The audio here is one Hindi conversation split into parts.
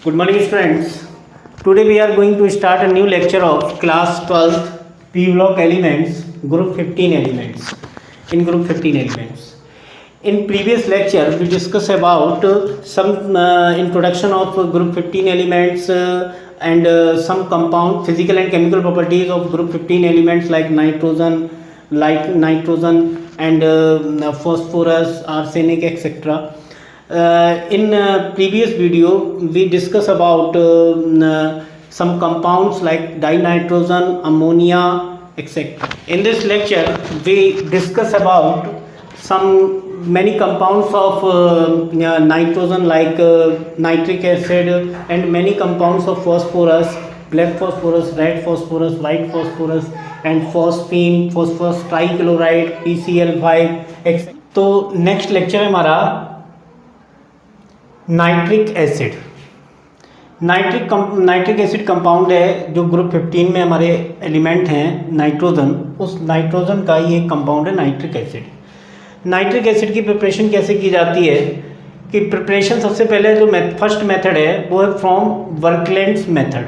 Good morning, students. Today we are going to start a new lecture of class 12th P block elements, group 15 elements. In group 15 elements. In previous lecture we discussed about some introduction of group 15 elements and some compound physical and chemical properties of group 15 elements like nitrogen and phosphorus, arsenic, etc. In previous video we discuss about some compounds like dinitrogen, ammonia, etc. In this lecture we discuss about some many compounds of nitrogen like nitric acid and many compounds of phosphorus, black phosphorus, red phosphorus, white phosphorus and phosphine, phosphorus trichloride, PCl5 etc. तो नेक्स्ट लेक्चर है हमारा nitric acid. Nitric acid compound है जो ग्रुप 15 में हमारे एलिमेंट हैं नाइट्रोजन, उस नाइट्रोजन का ये कंपाउंड है नाइट्रिक एसिड। नाइट्रिक एसिड की प्रिपरेशन कैसे की जाती है कि प्रिपरेशन सबसे पहले जो फर्स्ट मेथड है वो है फ्रॉम वर्कलैंड्स मेथड।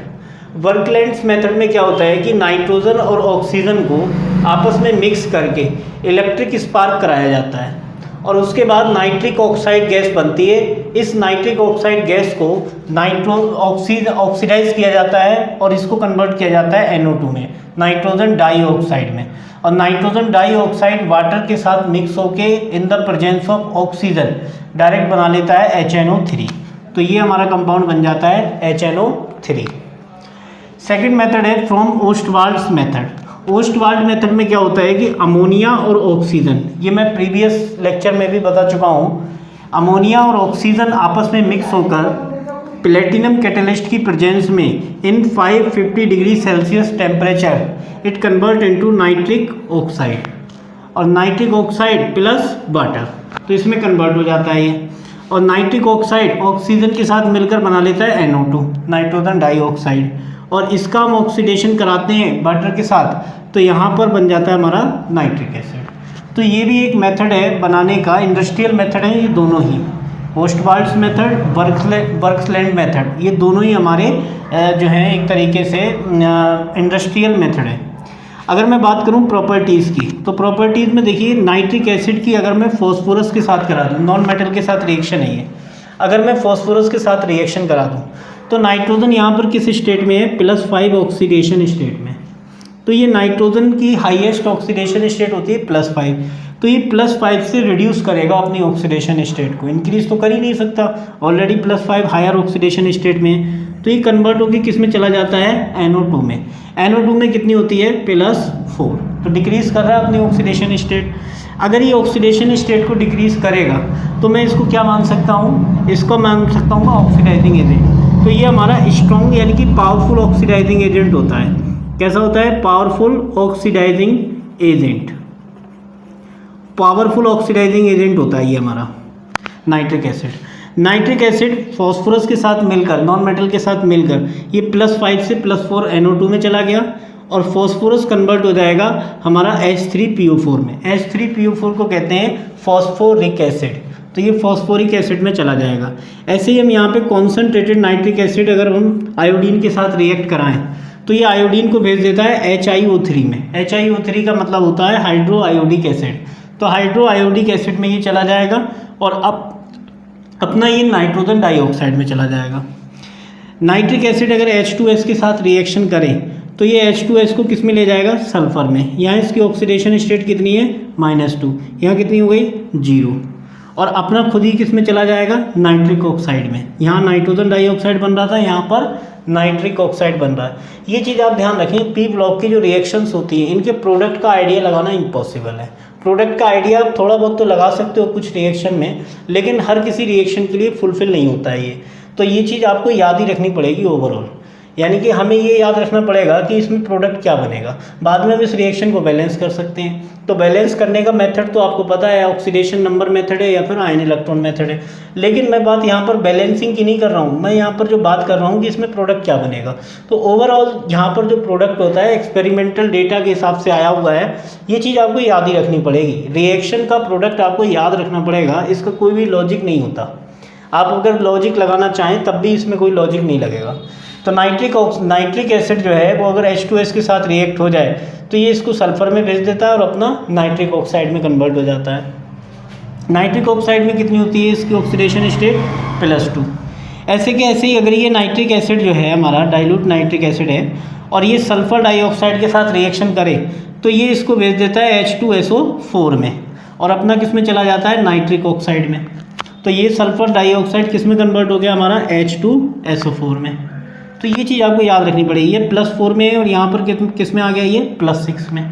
वर्कलैंड्स मेथड में क्या होता है कि नाइट्रोजन और ऑक्सीजन को आपस में मिक्स करके इलेक्ट्रिक स्पार्क कराया जाता है और उसके बाद नाइट्रिक ऑक्साइड गैस बनती है। इस नाइट्रिक ऑक्साइड गैस को ऑक्सीडाइज किया जाता है और इसको कन्वर्ट किया जाता है NO2 में, नाइट्रोजन डाइऑक्साइड में। और नाइट्रोजन डाइऑक्साइड वाटर के साथ मिक्स होके in the presence of oxygen direct बना लेता है HNO3। तो ये हमारा कंपाउंड बन जाता है HNO3। सेकेंड मेथड है फ्रॉम ओस्टवाल्ड्स मेथड। ओस्टवाल्ड मेथड में क्या होता है कि अमोनिया और ऑक्सीजन, ये मैं प्रीवियस लेक्चर में भी बता चुका हूँ, अमोनिया और ऑक्सीजन आपस में मिक्स होकर प्लेटिनम कैटलिस्ट की प्रेजेंस में इन 550 degree Celsius temperature it convert into nitric oxide और नाइट्रिक ऑक्साइड प्लस वाटर, तो इसमें कन्वर्ट हो जाता है ये। और नाइट्रिक ऑक्साइड ऑक्सीजन के साथ मिलकर बना लेता है NO2, नाइट्रोजन डाइऑक्साइड, और इसका हम ऑक्सीडेशन कराते हैं वाटर के साथ, तो यहाँ पर बन जाता है हमारा नाइट्रिक एसिड। तो ये भी एक मेथड है बनाने का, इंडस्ट्रियल मेथड है ये दोनों ही, ओस्टवाल्ड्स मेथड, वर्कलैंड मेथड, ये दोनों ही हमारे जो हैं एक तरीके से इंडस्ट्रियल मेथड है। अगर मैं बात करूँ प्रॉपर्टीज़ की, तो प्रॉपर्टीज़ में देखिए नाइट्रिक एसिड की अगर मैं फॉस्फोरस के साथ करा दूँ, नॉन मेटल के साथ रिएक्शन है ये, अगर मैं फॉस्फोरस के साथ रिएक्शन करा दूँ तो नाइट्रोजन यहाँ पर किस स्टेट में है, +5 ऑक्सीडेशन स्टेट में। तो ये नाइट्रोजन की हाईएस्ट ऑक्सीडेशन स्टेट होती है +5, तो ये +5 से रिड्यूस करेगा अपनी ऑक्सीडेशन स्टेट को, इंक्रीज तो कर ही नहीं सकता, ऑलरेडी +5 हायर ऑक्सीडेशन स्टेट में। तो ये कन्वर्ट होकर किस में चला जाता है, NO2 में। NO2 में कितनी होती है, +4, तो डिक्रीज कर रहा है अपनी ऑक्सीडेशन स्टेट। अगर ये ऑक्सीडेशन स्टेट को डिक्रीज करेगा तो मैं इसको क्या मान सकता हूँ, इसको मान सकता हूँ ऑक्सीडाइजिंग एजेंट। तो ये हमारा स्ट्रॉन्ग यानी कि पावरफुल ऑक्सीडाइजिंग एजेंट होता है। कैसा होता है, powerful oxidising agent, powerful oxidising agent होता है ये हमारा nitric acid. Nitric acid phosphorus के साथ मिलकर, नॉन मेटल के साथ मिलकर ये +5 से +4 NO2 में चला गया और फॉस्फोरस कन्वर्ट हो जाएगा हमारा H3PO4 में। H3PO4 को कहते हैं फॉस्फोरिक एसिड, तो ये फॉस्फोरिक एसिड में चला जाएगा। ऐसे ही हम यहाँ पे कॉन्सेंट्रेटेड नाइट्रिक एसिड अगर हम आयोडीन के साथ रिएक्ट कराएं तो ये आयोडीन को भेज देता है HiO3 में। HiO3 का मतलब होता है हाइड्रो आयोडिक एसिड, तो हाइड्रो आयोडिक एसिड में ये चला जाएगा और अब अपना ये नाइट्रोजन डाइऑक्साइड में चला जाएगा। नाइट्रिक एसिड अगर H2S के साथ रिएक्शन करें तो ये H2S को किस में ले जाएगा, सल्फर में। यहाँ इसकी ऑक्सीडेशन स्टेट कितनी है, -2, यहाँ कितनी हो गई, 0, और अपना खुद ही किस में चला जाएगा, नाइट्रिक ऑक्साइड में। यहाँ नाइट्रोजन डाइऑक्साइड बन रहा था, यहाँ पर नाइट्रिक ऑक्साइड बन रहा है। ये चीज़ आप ध्यान रखें, पी ब्लॉक की जो रिएक्शंस होती हैं इनके प्रोडक्ट का आइडिया लगाना इम्पॉसिबल है। प्रोडक्ट का आइडिया आप थोड़ा बहुत तो लगा सकते हो कुछ रिएक्शन में, लेकिन हर किसी रिएक्शन के लिए फुलफिल नहीं होता है ये। तो ये चीज़ आपको याद ही रखनी पड़ेगी ओवरऑल, यानी कि हमें ये याद रखना पड़ेगा कि इसमें प्रोडक्ट क्या बनेगा। बाद में हम इस रिएक्शन को बैलेंस कर सकते हैं, तो बैलेंस करने का मेथड तो आपको पता है, ऑक्सीडेशन नंबर मेथड है या फिर आयन इलेक्ट्रॉन मेथड है। लेकिन मैं बात यहाँ पर बैलेंसिंग की नहीं कर रहा हूँ, मैं यहाँ पर जो बात कर रहा हूँ कि इसमें प्रोडक्ट क्या बनेगा। तो ओवरऑल यहाँ पर जो प्रोडक्ट होता है एक्सपेरिमेंटल डेटा के हिसाब से आया हुआ है, ये चीज़ आपको याद ही रखनी पड़ेगी। रिएक्शन का प्रोडक्ट आपको याद रखना पड़ेगा, इसका कोई भी लॉजिक नहीं होता। आप अगर लॉजिक लगाना चाहें तब भी इसमें कोई लॉजिक नहीं लगेगा। तो नाइट्रिक एसिड जो है वो अगर H2S के साथ रिएक्ट हो जाए तो ये इसको सल्फर में भेज देता है और अपना नाइट्रिक ऑक्साइड में कन्वर्ट हो जाता है। नाइट्रिक ऑक्साइड में कितनी होती है इसकी ऑक्सीडेशन स्टेट +2। ऐसे के ऐसे ही अगर ये नाइट्रिक एसिड जो है हमारा डाइल्यूट नाइट्रिक एसिड है और ये सल्फर डाइऑक्साइड के साथ रिएक्शन करे तो ये इसको भेज देता है H2SO4 में और अपना किस में चला जाता है नाइट्रिक ऑक्साइड में। तो ये सल्फर डाइऑक्साइड किस में कन्वर्ट हो गया हमारा H2SO4 में। तो ये चीज़ आपको याद रखनी पड़ेगी, ये +4 में है और यहाँ पर किस में आ गया ये +6 में।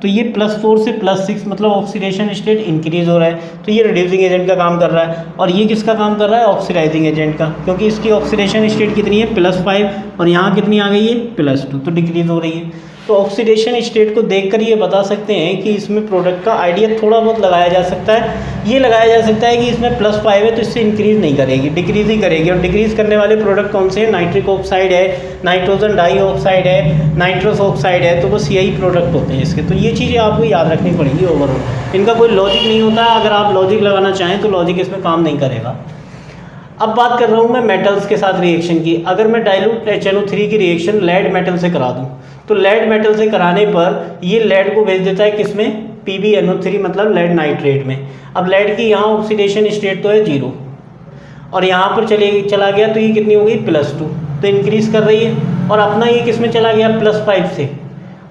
तो ये +4 से +6 मतलब ऑक्सीडेशन स्टेट इंक्रीज हो रहा है, तो ये रिड्यूसिंग एजेंट का काम कर रहा है। और ये किसका काम कर रहा है ऑक्सीडाइजिंग एजेंट का, क्योंकि इसकी ऑक्सीडेशन स्टेट कितनी है +5 और यहाँ कितनी आ गई है +2, तो डिक्रीज हो रही है। तो ऑक्सीडेशन स्टेट को देखकर ये बता सकते हैं कि इसमें प्रोडक्ट का आइडिया थोड़ा बहुत लगाया जा सकता है। ये लगाया जा सकता है कि इसमें +5 है तो इससे इंक्रीज़ नहीं करेगी, डिक्रीज़ ही करेगी। और डिक्रीज़ करने वाले प्रोडक्ट कौन से हैं, नाइट्रिक ऑक्साइड है, नाइट्रोजन डाइऑक्साइड है, नाइट्रस ऑक्साइड है, तो बस यही प्रोडक्ट होते हैं इसके। तो ये चीज़ें आपको याद रखनी पड़ेगी ओवरऑल। इनका कोई लॉजिक नहीं होता है, अगर आप लॉजिक लगाना चाहें तो लॉजिक इसमें काम नहीं करेगा। अब बात कर रहा हूँ मैं मेटल्स के साथ रिएक्शन की। अगर मैं डाइल्यूट HNO3 की रिएक्शन लेड मेटल से करा दूँ तो लेड मेटल से कराने पर ये लेड को भेज देता है किसमें PbNO3 मतलब लेड नाइट्रेट में। अब लेड की यहाँ ऑक्सीडेशन स्टेट तो है 0 और यहाँ पर चला गया तो ये कितनी हो गई +2, तो इंक्रीज़ कर रही है। और अपना ये किस में चला गया +5 से,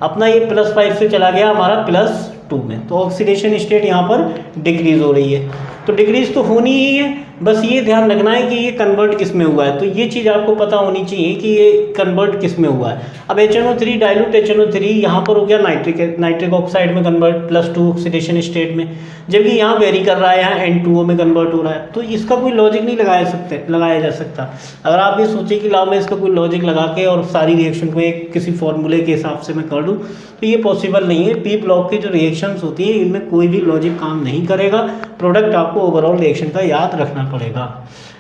अपना ये +5 से चला गया हमारा +2 में, तो ऑक्सीडेशन स्टेट यहाँ पर डिक्रीज़ हो रही है। तो डिक्रीज़ तो होनी ही है, बस ये ध्यान रखना है कि ये कन्वर्ट किस में हुआ है। तो ये चीज़ आपको पता होनी चाहिए कि ये कन्वर्ट किस में हुआ है। अब HNO3 डाइल्यूट HNO3 यहाँ पर हो गया नाइट्रिक ऑक्साइड में कन्वर्ट +2 ऑक्सीडेशन स्टेट में, जबकि यहाँ वेरी कर रहा है, यहाँ N2O में कन्वर्ट हो रहा है। तो इसका कोई लॉजिक नहीं लगाया जा सकता। अगर आप ये सोचें कि लाओ मैं इसका कोई लॉजिक लगा के और सारी रिएक्शन को एक किसी फॉर्मूले के हिसाब से मैं कर दूँ, तो ये पॉसिबल नहीं है। P ब्लॉक की जो रिएक्शंस होती हैं इनमें कोई भी लॉजिक काम नहीं करेगा। प्रोडक्ट आपको ओवरऑल रिएक्शन का याद रखना पड़ेगा।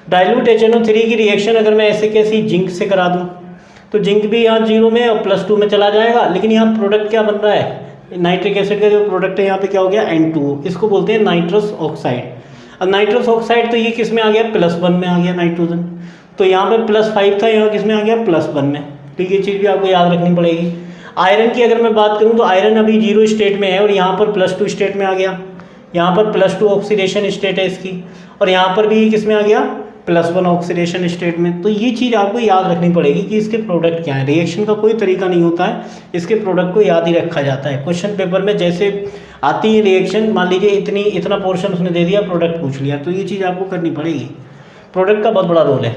डाइल्यूट HNO3 की रिएक्शन अगर मैं ऐसे कैसी जिंक से करा दूं तो जिंक भी यहाँ 0 में और +2 में चला जाएगा, लेकिन यहाँ प्रोडक्ट क्या बन रहा है, नाइट्रिक एसिड का जो प्रोडक्ट है यहाँ पे क्या हो गया N2O, इसको बोलते हैं नाइट्रस ऑक्साइड। अब नाइट्रस ऑक्साइड तो ये किस में आ गया +1 में आ गया नाइट्रोजन, तो यहाँ पे +5 था, यहाँ किस में आ गया +1 में। तो ये चीज़ भी आपको याद रखनी पड़ेगी। आयरन की अगर मैं बात करूँ तो आयरन अभी 0 स्टेट में है और यहाँ पर +2 स्टेट में आ गया, यहाँ पर +2 ऑक्सीडेशन स्टेट है इसकी, और यहाँ पर भी किस में आ गया +1 ऑक्सीडेशन स्टेट में। तो ये चीज़ आपको याद रखनी पड़ेगी कि इसके प्रोडक्ट क्या है। रिएक्शन का कोई तरीका नहीं होता है, इसके प्रोडक्ट को याद ही रखा जाता है। क्वेश्चन पेपर में जैसे आती है रिएक्शन, मान लीजिए इतना पोर्शन उसने दे दिया, प्रोडक्ट पूछ लिया, तो ये चीज़ आपको करनी पड़ेगी। प्रोडक्ट का बहुत बड़ा रोल है।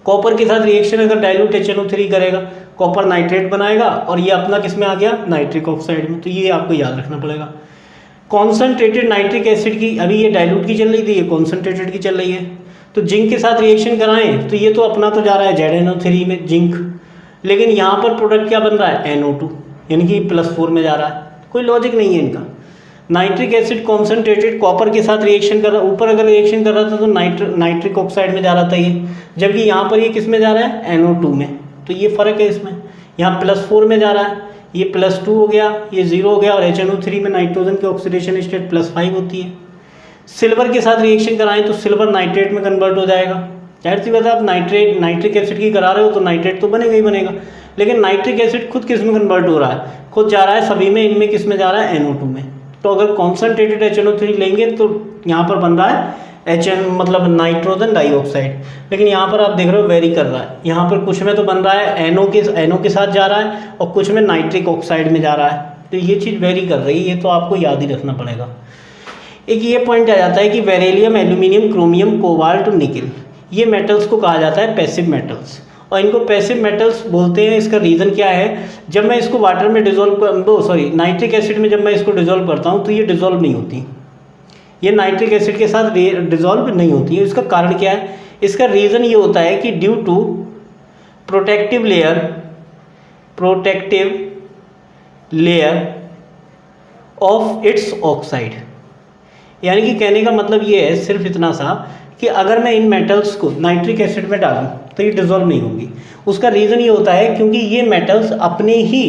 कॉपर के साथ रिएक्शन अगर डाइल्यूट HNO3 करेगा, कॉपर नाइट्रेट बनाएगा और ये अपना किस में आ गया नाइट्रिक ऑक्साइड में, तो ये आपको याद रखना पड़ेगा। कॉन्सनट्रेटेड नाइट्रिक एसिड की, अभी ये डाइल्यूट की चल रही थी, ये कॉन्सनट्रेटेड की चल रही है, तो जिंक के साथ रिएक्शन कराएं तो ये तो अपना तो जा रहा है ZnO3 में जिंक, लेकिन यहाँ पर प्रोडक्ट क्या बन रहा है NO2 यानी कि +4 में जा रहा है। कोई लॉजिक नहीं है इनका। नाइट्रिक एसिड कॉन्सनट्रेटेड कॉपर के साथ रिएक्शन कर रहा, ऊपर अगर रिएक्शन कर रहा था तो नाइट्रिक ऑक्साइड में जा रहा था ये, जबकि यहाँ पर ये किस में जा रहा है NO2 में। तो ये फ़र्क है इसमें, यहाँ +4 में जा रहा है, ये +2 हो गया, ये 0 हो गया, और HNO3 में नाइट्रोजन की ऑक्सीडेशन स्टेट +5 होती है। सिल्वर के साथ रिएक्शन कराएं तो सिल्वर नाइट्रेट में कन्वर्ट हो जाएगा। जाहिर सी बात है, आप नाइट्रिक एसिड की करा रहे हो तो नाइट्रेट तो बनेगा ही बनेगा, लेकिन नाइट्रिक एसिड खुद किस में कन्वर्ट हो रहा है, खुद जा रहा है सभी में, इनमें किस में जा रहा है NO2 में। तो अगर कॉन्सनट्रेटेड HNO3 लेंगे तो यहाँ पर बन रहा है मतलब नाइट्रोजन डाइऑक्साइड, लेकिन यहाँ पर आप देख रहे हो वेरी कर रहा है। यहाँ पर कुछ में तो बन रहा है NO के साथ जा रहा है और कुछ में नाइट्रिक ऑक्साइड में जा रहा है, तो ये चीज़ वेरी कर रही है, ये तो आपको याद ही रखना पड़ेगा। एक ये पॉइंट आ जाता है कि बेरिलियम, एल्यूमिनियम, क्रोमियम, कोबाल्ट और निकल, ये मेटल्स को कहा जाता है पैसिव मेटल्स, और इनको पैसिव मेटल्स बोलते हैं। इसका रीज़न क्या है, जब मैं इसको वाटर में नाइट्रिक एसिड में जब मैं इसको डिज़ोल्व करता हूँ तो ये डिज़ोल्व नहीं होती, ये नाइट्रिक एसिड के साथ डिज़ोल्व नहीं होती है। इसका कारण क्या है, इसका रीज़न ये होता है कि due to protective layer of its oxide, यानी कि कहने का मतलब ये है सिर्फ इतना सा कि अगर मैं इन मेटल्स को नाइट्रिक एसिड में डालूं तो ये डिज़ोल्व नहीं होंगी। उसका रीज़न ये होता है क्योंकि ये मेटल्स अपने ही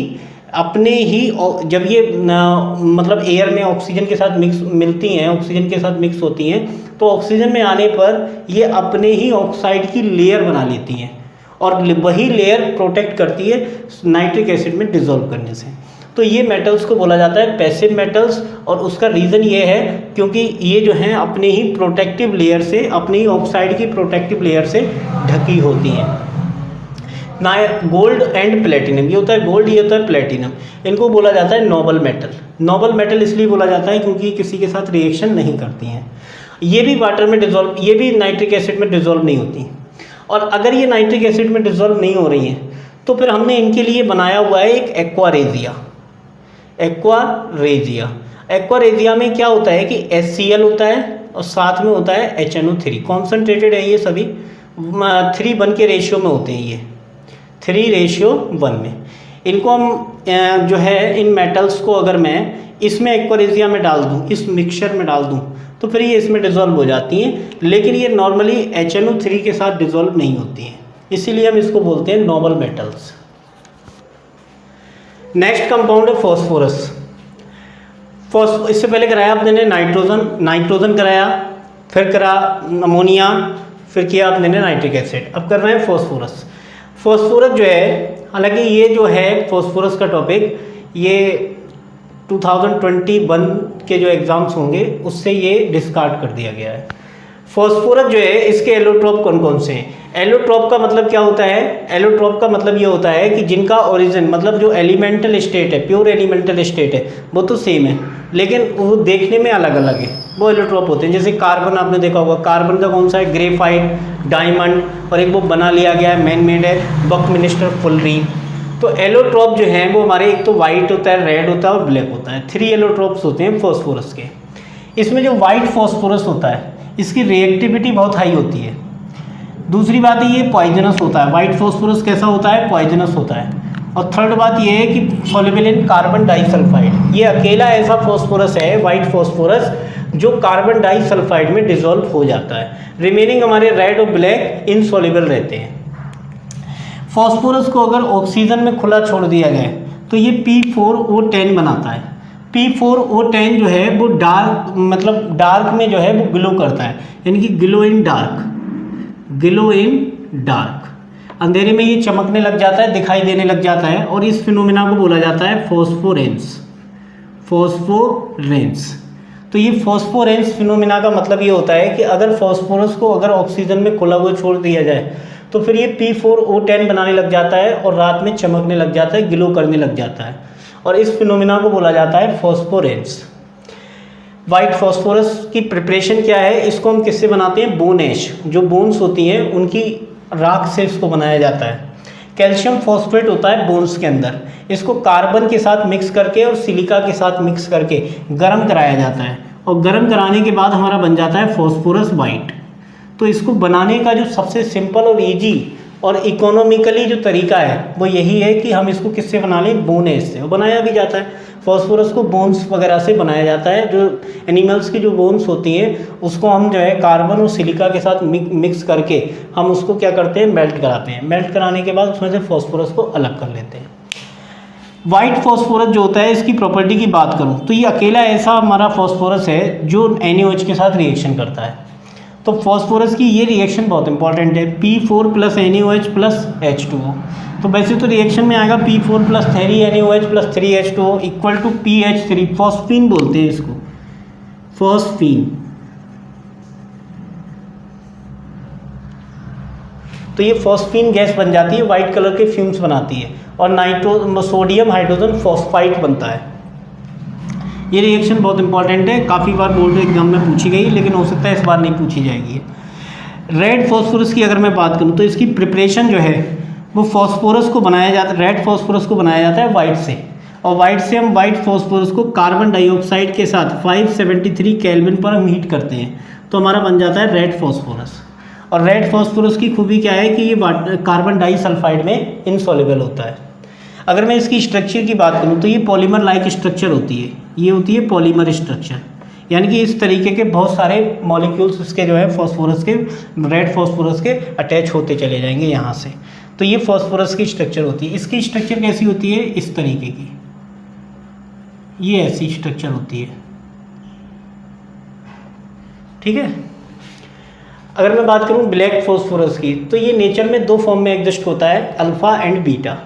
अपने ही जब ये मतलब एयर में ऑक्सीजन के साथ मिलती हैं, ऑक्सीजन के साथ मिक्स होती हैं, तो ऑक्सीजन में आने पर ये अपने ही ऑक्साइड की लेयर बना लेती हैं और वही लेयर प्रोटेक्ट करती है नाइट्रिक एसिड में डिसॉल्व करने से। तो ये मेटल्स को बोला जाता है पैसिव मेटल्स, और उसका रीज़न ये है क्योंकि ये जो हैं अपने ही प्रोटेक्टिव लेयर से, अपने ही ऑक्साइड की प्रोटेक्टिव लेयर से ढकी होती हैं। ना गोल्ड एंड प्लेटिनम, ये होता है गोल्ड, ये होता है प्लेटिनम, इनको बोला जाता है नोबल मेटल। नोबल मेटल इसलिए बोला जाता है क्योंकि किसी के साथ रिएक्शन नहीं करती हैं। ये भी वाटर में डिसॉल्व, ये भी नाइट्रिक एसिड में डिसॉल्व नहीं होती। और अगर ये नाइट्रिक एसिड में डिसॉल्व नहीं हो रही हैं तो फिर हमने इनके लिए बनाया हुआ है एक एक्वारेजिया। एक्वारेजिया में क्या होता है कि HCl होता है और साथ में होता है HNO3। कॉन्सनट्रेटेड है ये सभी, 3:1 के रेशियो में होते हैं, ये 3:1 में। इनको हम जो है इन मेटल्स को अगर मैं इसमें एक्वारेजिया में डाल दूँ, इस मिक्सचर में डाल दूँ, तो फिर ये इसमें डिसॉल्व हो जाती हैं, लेकिन ये नॉर्मली HNO3 के साथ डिसॉल्व नहीं होती हैं, इसीलिए हम इसको बोलते हैं नोबल मेटल्स। नेक्स्ट कंपाउंड है फॉस्फोरस। इससे पहले कराया आपने नाइट्रोजन कराया, फिर करा अमोनिया, फिर किया आपने नाइट्रिक एसिड, अब कर रहे हैं फॉस्फोरस। फॉस्फोरस जो है, हालांकि ये जो है फॉस्फोरस का टॉपिक, ये 2021 के जो एग्ज़ाम्स होंगे उससे ये डिस्कार्ड कर दिया गया है। फॉस्फोरस जो है, इसके एलोट्रोप कौन कौन से हैं? एलोट्रोप का मतलब क्या होता है? एलोट्रोप का मतलब ये होता है कि जिनका ओरिजिन, मतलब जो एलिमेंटल स्टेट है, प्योर एलिमेंटल स्टेट है, वो तो सेम है लेकिन वो देखने में अलग अलग है, वो एलोट्रोप होते हैं। जैसे कार्बन आपने देखा होगा, कार्बन का कौन सा है? ग्रेफाइट, डायमंड, और एक वो बना लिया गया है, मैन मेड है, बकमिनिस्टर फुलरीन। तो एलोट्रोप जो हैं वो हमारे एक तो वाइट होता है, रेड होता है और ब्लैक होता है। 3 एलोट्रोप्स होते हैं फॉस्फोरस के। इसमें जो वाइट फॉस्फोरस होता है इसकी रिएक्टिविटी बहुत हाई होती है। दूसरी बात है ये पॉइजनस होता है। वाइट फॉस्फोरस कैसा होता है? पॉइजनस होता है। और थर्ड बात ये है कि सॉल्युबल इन कार्बन डाइसल्फाइड। ये अकेला ऐसा फॉस्फोरस है, वाइट फॉस्फोरस, जो कार्बन डाइसल्फाइड में डिसॉल्व हो जाता है। रिमेनिंग हमारे रेड और ब्लैक इनसॉल्युबल रहते हैं। फॉस्फोरस को अगर ऑक्सीजन में खुला छोड़ दिया जाए तो ये P4O10 बनाता है। P4O10 जो है वो डार्क, मतलब डार्क में जो है वो ग्लो करता है, यानी कि ग्लो इन डार्क, अंधेरे में ये चमकने लग जाता है, दिखाई देने लग जाता है, और इस फिनोमिना को बोला जाता है फॉस्फोरेंस। तो ये फॉस्फोरेंस फिनोमिना का मतलब ये होता है कि अगर फॉस्फोरस को अगर ऑक्सीजन में खुला हुआ छोड़ दिया जाए तो फिर ये P4O10 बनाने लग जाता है और रात में चमकने लग जाता है, ग्लो करने लग जाता है, और इस फिनोमिना को बोला जाता है फॉस्फोरेंस। वाइट फॉस्फोरस की प्रिपरेशन क्या है? इसको हम किससे बनाते हैं? बोन ऐश, जो बोन्स होती हैं उनकी राख से इसको बनाया जाता है। कैल्शियम फॉस्फेट होता है बोन्स के अंदर, इसको कार्बन के साथ मिक्स करके और सिलिका के साथ मिक्स करके गर्म कराया जाता है, और गर्म कराने के बाद हमारा बन जाता है फॉस्फोरस वाइट। तो इसको बनाने का जो सबसे सिंपल और इजी और इकोनॉमिकली जो तरीका है वो यही है कि हम इसको किससे बना लें? बोन ऐश से। बनाया भी जाता है, फॉस्फोरस को बोन्स वगैरह से बनाया जाता है। जो एनिमल्स की जो बोन्स होती हैं उसको हम जो है कार्बन और सिलिका के साथ मिक्स करके हम उसको क्या करते हैं? मेल्ट कराते हैं। मेल्ट कराने के बाद उसमें से फॉस्फोरस को अलग कर लेते हैं। वाइट फॉस्फोरस जो होता है, इसकी प्रॉपर्टी की बात करूँ तो ये अकेला ऐसा हमारा फॉस्फोरस है जो NaOH के साथ रिएक्शन करता है। तो फॉस्फोरस की ये रिएक्शन बहुत इंपॉर्टेंट है, P4 + NaOH + H2O। तो वैसे तो रिएक्शन में आएगा P4 + 3 NaOH + 3 H2O = PH3। Phosphine बोलते हैं इसको, फॉस्फीन। तो ये फॉस्फीन गैस बन जाती है, वाइट कलर के फ्यूम्स बनाती है, और सोडियम हाइड्रोजन फॉस्फाइड बनता है। ये रिएक्शन बहुत इंपॉर्टेंट है, काफ़ी बार बोर्ड एग्जाम में पूछी गई, लेकिन हो सकता है इस बार नहीं पूछी जाएगी। रेड फॉस्फोरस की अगर मैं बात करूँ तो इसकी प्रिपरेशन जो है वो फॉस्फोरस को बनाया जाता है, रेड फॉस्फोरस को बनाया जाता है वाइट से, और वाइट से हम वाइट फॉस्फोरस को कार्बन डाइऑक्साइड के साथ 573 केल्विन पर हम हीट करते हैं, तो हमारा बन जाता है रेड फॉस्फोरस। और रेड फॉस्फोरस की खूबी क्या है कि ये कार्बन डाइसल्फाइड में इनसॉल्युबल होता है। अगर मैं इसकी स्ट्रक्चर की बात करूँ तो ये पॉलीमर लाइक स्ट्रक्चर होती है, ये होती है पॉलीमर स्ट्रक्चर, यानी कि इस तरीके के बहुत सारे मॉलिक्यूल्स इसके जो है फॉस्फोरस के, रेड फॉस्फोरस के अटैच होते चले जाएंगे यहाँ से। तो ये फॉस्फोरस की स्ट्रक्चर होती है। इसकी स्ट्रक्चर कैसी होती है? इस तरीके की। ये ऐसी स्ट्रक्चर होती है, ठीक है। अगर मैं बात करूं ब्लैक फॉस्फोरस की, तो ये नेचर में दो फॉर्म में एग्जिस्ट होता है, alpha and beta.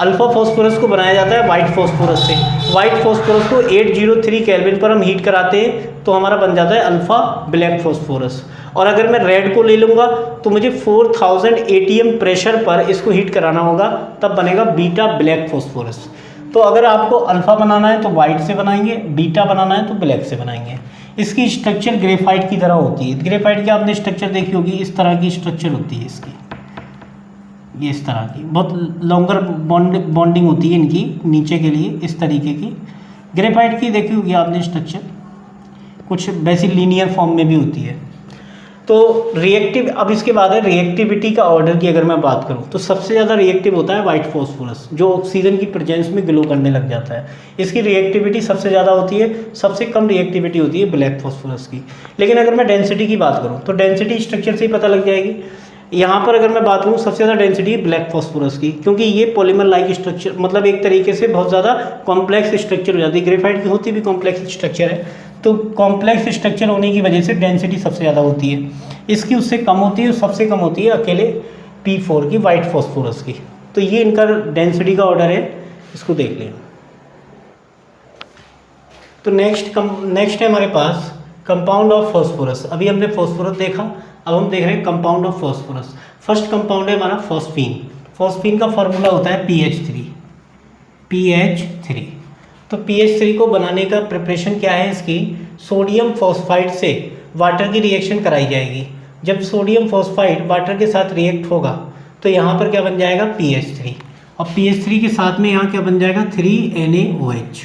Alpha phosphorus को बनाया जाता है वाइट फॉस्फोरस से। वाइट फॉस्फोरस को 803 केल्विन पर हम हीट कराते हैं तो हमारा बन जाता है अल्फा ब्लैक फॉस्फोरस। और अगर मैं रेड को ले लूँगा तो मुझे 4000 ATM प्रेशर पर इसको हीट कराना होगा, तब बनेगा बीटा ब्लैक फॉस्फोरस। तो अगर आपको अल्फ़ा बनाना है तो वाइट से बनाएंगे, बीटा बनाना है तो ब्लैक से बनाएंगे। इसकी स्ट्रक्चर ग्रेफाइट की तरह होती है। ग्रेफाइट की आपने स्ट्रक्चर देखी होगी, इस तरह की स्ट्रक्चर होती है इसकी, ये इस तरह की बहुत लॉन्गर बॉन्डिंग होती है इनकी नीचे के लिए, इस तरीके की। ग्रेफाइट की देखी होगी आपने स्ट्रक्चर, कुछ वैसी लीनियर फॉर्म में भी होती है। तो रिएक्टिव, अब इसके बाद है रिएक्टिविटी का ऑर्डर की अगर मैं बात करूं तो सबसे ज़्यादा रिएक्टिव होता है वाइट फॉस्फोरस, जो ऑक्सीजन की प्रेजेंस में ग्लो करने लग जाता है। इसकी रिएक्टिविटी सबसे ज़्यादा होती है, सबसे कम रिएक्टिविटी होती है ब्लैक फॉस्फोरस की। लेकिन अगर मैं डेंसिटी की बात करूँ तो डेंसिटी स्ट्रक्चर से ही पता लग जाएगी। यहाँ पर अगर मैं बात करूँ सबसे ज़्यादा डेंसिटी है ब्लैक फॉस्फोरस की, क्योंकि ये पॉलीमर लाइक स्ट्रक्चर, मतलब एक तरीके से बहुत ज़्यादा कॉम्प्लेक्स स्ट्रक्चर हो जाती है। ग्रेफाइट की होती भी कॉम्प्लेक्स स्ट्रक्चर है, तो कॉम्प्लेक्स स्ट्रक्चर होने की वजह से डेंसिटी सबसे ज़्यादा होती है। इसकी उससे कम होती है, सबसे कम होती है अकेले P4 की, वाइट फॉस्फोरस की। तो ये इनका डेंसिटी का ऑर्डर है, इसको देख लें। तो नेक्स्ट है हमारे पास कंपाउंड ऑफ फॉस्फोरस। अभी हमने फॉस्फोरस देखा, अब हम देख रहे हैं compound of phosphorus. First compound है हमारा फॉस्फीन। फॉस्फीन का फॉर्मूला होता है PH3। तो PH3 को बनाने का प्रिपरेशन क्या है इसकी, सोडियम फॉस्फाइड से वाटर की रिएक्शन कराई जाएगी। जब सोडियम फॉस्फाइड वाटर के साथ रिएक्ट होगा तो यहाँ पर क्या बन जाएगा PH3, और PH3 के साथ में यहाँ क्या बन जाएगा 3NaOH।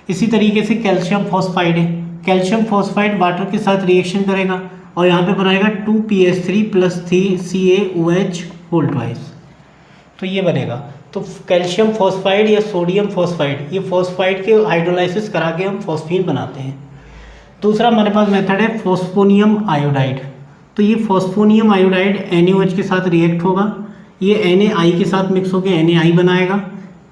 इसी तरीके से कैल्शियम फॉस्फाइड है, कैल्शियम फॉस्फाइड वाटर के साथ रिएक्शन करेगा और यहाँ पे बनाएगा 2PH3 + 3CaOH होल ट्वाइस। तो ये बनेगा। तो कैल्शियम फॉस्फाइड या सोडियम फॉस्फाइड, ये फॉस्फाइड के हाइड्रोलाइसिस करा के हम फॉस्फीन बनाते हैं। दूसरा हमारे पास मेथड है फॉस्फोनियम आयोडाइड। तो ये फॉस्फोनियम आयोडाइड NaOH के साथ रिएक्ट होगा, ये Na के साथ मिक्स होकर Na बनाएगा,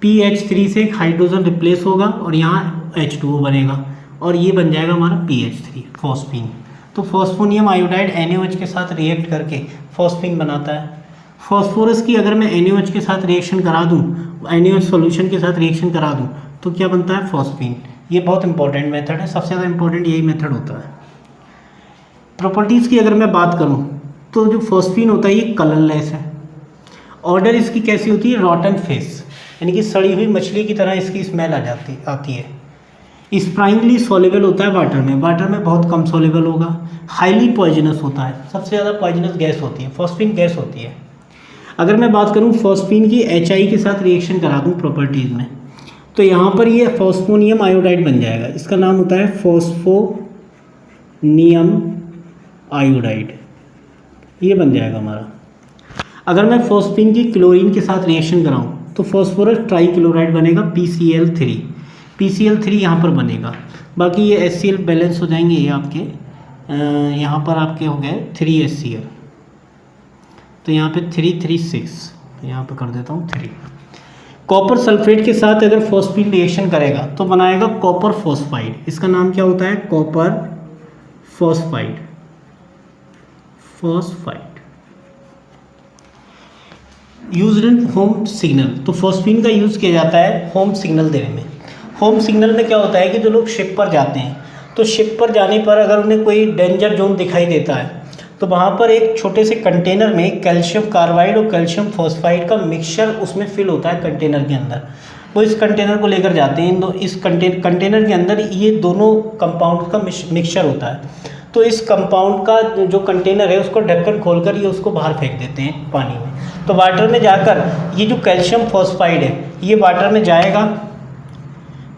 PH3 से एक हाइड्रोजन रिप्लेस होगा और यहाँ H2O बनेगा और ये बन जाएगा हमारा PH3 फॉस्फीन। तो फॉस्फोनियम आयोडाइड NaOH के साथ रिएक्ट करके फॉस्फीन बनाता है। फॉस्फोरस की अगर मैं NaOH के साथ रिएक्शन करा दूँ, NaOH सॉल्यूशन के साथ रिएक्शन करा दूँ तो क्या बनता है फॉस्फीन। ये बहुत इंपॉर्टेंट मेथड है, सबसे ज़्यादा इंपॉर्टेंट यही मेथड होता है। प्रॉपर्टीज़ की अगर मैं बात करूँ तो जो फॉस्फीन होता है ये कलरलेस है। ऑर्डर इसकी कैसी होती है, रॉटन फेस, यानी कि सड़ी हुई मछली की तरह इसकी स्मेल आती है। स्प्राइंगली सॉल्युबल होता है वाटर में बहुत कम सॉल्युबल होगा। हाईली पॉइजनस होता है, सबसे ज़्यादा पॉइजनस गैस होती है, फॉस्फीन गैस होती है। अगर मैं बात करूँ फॉस्फीन की HI के साथ रिएक्शन करा दूँ प्रॉपर्टीज़ में, तो यहाँ पर ये फॉस्फोनियम आयोडाइड बन जाएगा। इसका नाम होता है फॉस्फोनियम आयोडाइड, ये बन जाएगा हमारा। अगर मैं फॉस्फीन की क्लोरीन के साथ रिएक्शन कराऊँ तो फॉस्फोरस ट्राईक्लोराइड बनेगा PCl3 यहाँ पर बनेगा। बाकी ये HCl बैलेंस हो जाएंगे, ये आपके यहाँ पर आपके हो गए 3HCl, तो यहाँ पे 336, तो यहाँ पे कर देता हूँ 3। कॉपर सल्फेट के साथ अगर फॉस्फीन रिएक्शन करेगा तो बनाएगा कॉपर फॉस्फाइड। इसका नाम क्या होता है, copper phosphide. Used in home signal. तो फॉस्फीन का यूज़ किया जाता है होम सिग्नल देने में। होम सिग्नल में क्या होता है कि जो लोग शिप पर जाते हैं, तो शिप पर जाने पर अगर उन्हें कोई डेंजर जोन दिखाई देता है तो वहाँ पर एक छोटे से कंटेनर में कैल्शियम कार्बाइड और कैल्शियम फॉस्फाइड का मिक्सचर उसमें फिल होता है कंटेनर के अंदर। वो इस कंटेनर को लेकर जाते हैं, इस कंटेनर के अंदर ये दोनों कंपाउंड का मिक्सचर होता है। तो इस कंपाउंड का जो कंटेनर है उसको ढक्कन खोलकर ये उसको बाहर फेंक देते हैं पानी में। तो वाटर में जाकर ये जो कैल्शियम फॉस्फाइड है ये वाटर में जाएगा।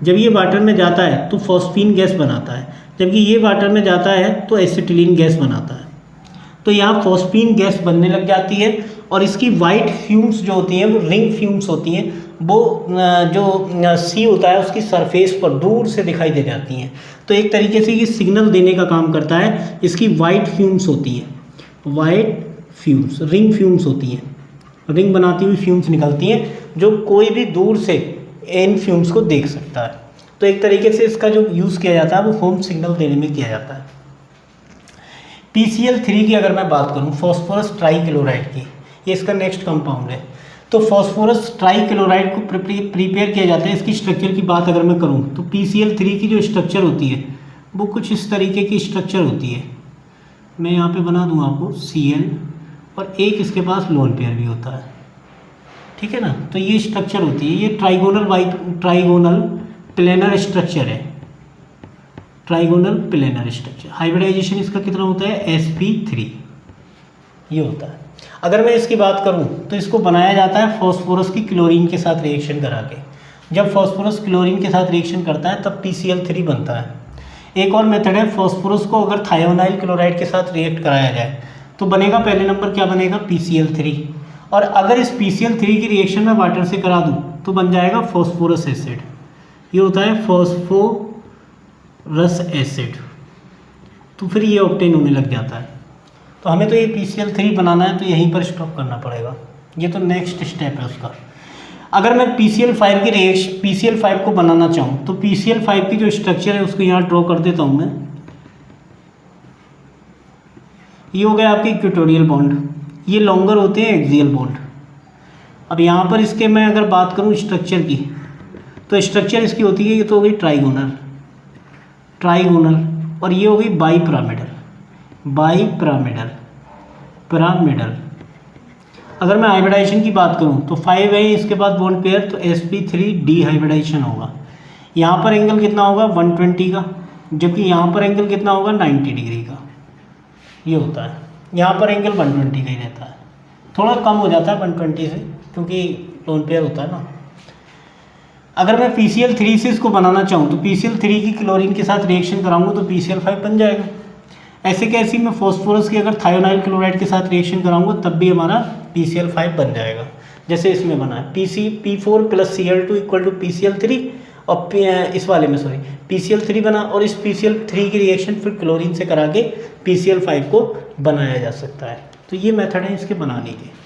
जब ये वाटर में जाता है तो फॉस्फीन गैस बनाता है, जबकि ये वाटर में जाता है तो एसिटिलीन गैस बनाता है। तो यहाँ फॉस्फीन गैस बनने लग जाती है और इसकी वाइट फ्यूम्स जो होती हैं वो रिंग फ्यूम्स होती हैं, वो जो सी होता है उसकी सरफेस पर दूर से दिखाई दे जाती हैं। तो एक तरीके से ये सिग्नल देने का काम करता है। इसकी वाइट फ्यूम्स होती हैं, वाइट फ्यूम्स, रिंग फ्यूम्स होती हैं, रिंग बनाती हुई फ्यूम्स निकलती हैं जो कोई भी दूर से इन फ्यूम्स को देख सकता है। तो एक तरीके से इसका जो यूज़ किया जाता है वो फोम सिग्नल देने में किया जाता है। PCl3 की अगर मैं बात करूँ, फॉस्फोरस ट्राईक्लोराइड की, ये इसका नेक्स्ट कंपाउंड है। तो फॉस्फोरस ट्राईक्लोराइड को प्रिपेयर किया जाता है। इसकी स्ट्रक्चर की बात अगर मैं करूँ तो PCl3 की जो स्ट्रक्चर होती है वो कुछ इस तरीके की स्ट्रक्चर होती है। मैं यहाँ पे बना दूँ आपको Cl, और एक इसके पास लोन पेयर भी होता है, ठीक है ना। तो ये स्ट्रक्चर होती है, ये ट्राइगोनल प्लेनर स्ट्रक्चर है, ट्राइगोनल प्लेनर स्ट्रक्चर। हाइब्रिडाइजेशन इसका कितना होता है, sp3 ये होता है। अगर मैं इसकी बात करूं तो इसको बनाया जाता है फॉस्फोरस की क्लोरीन के साथ रिएक्शन करा के। जब फॉस्फोरस क्लोरीन के साथ रिएक्शन करता है तब PCl3 बनता है। एक और मेथड है, फॉस्फोरस को अगर थायोनाइल क्लोराइड के साथ रिएक्ट कराया जाए तो बनेगा, पहले नंबर क्या बनेगा, PCl3। और अगर इस PCl3 की रिएक्शन में वाटर से करा दूँ तो बन जाएगा फॉस्फोरस एसिड। ये होता है फॉस्फोरस एसिड। तो फिर ये ऑब्टेन होने लग जाता है। तो हमें तो ये PCl3 बनाना है तो यहीं पर स्टॉप करना पड़ेगा। ये तो नेक्स्ट स्टेप है उसका। अगर मैं PCl5 को बनाना चाहूँ तो PCl5 की जो स्ट्रक्चर है उसको यहाँ ड्रॉ कर देता हूँ मैं। ये हो गया आपके इक्वेटोरियल बॉन्ड, ये लॉन्गर होते हैं एक्सियल बॉन्ड। अब यहाँ पर इसके मैं अगर बात करूँ स्ट्रक्चर की, तो स्ट्रक्चर इसकी होती है, ये तो हो गई ट्राइगोनल, और ये हो गई पिरामिडल। अगर मैं हाइब्रिडाइजेशन की बात करूं तो 5 है इसके बाद बॉन्ड पेयर, तो sp3 डिहाइब्रिडाइजेशन होगा। यहाँ पर एंगल कितना होगा, 120 का, जबकि यहाँ पर एंगल कितना होगा, 90 डिग्री का। ये होता है, यहाँ पर एंगल 120 का ही रहता है, थोड़ा कम हो जाता है 120 से, क्योंकि लोन पेयर होता है ना। अगर मैं PCl3 से इसको बनाना चाहूँ तो PCl3 की क्लोरीन के साथ रिएक्शन कराऊंगा तो PCl5 बन जाएगा। ऐसे कैसी मैं फॉस्फोरस की अगर थायोनाइल क्लोराइड के साथ रिएक्शन कराऊंगा तब भी हमारा PCl5 बन जाएगा, जैसे इसमें बना है P4 + Cl2 = PCl3, और इस वाले में PCl3 बना, और इस PCl3 की रिएक्शन फिर क्लोरीन से करा के PCl5 को बनाया जा सकता है। तो ये मेथड है इसके बनाने के।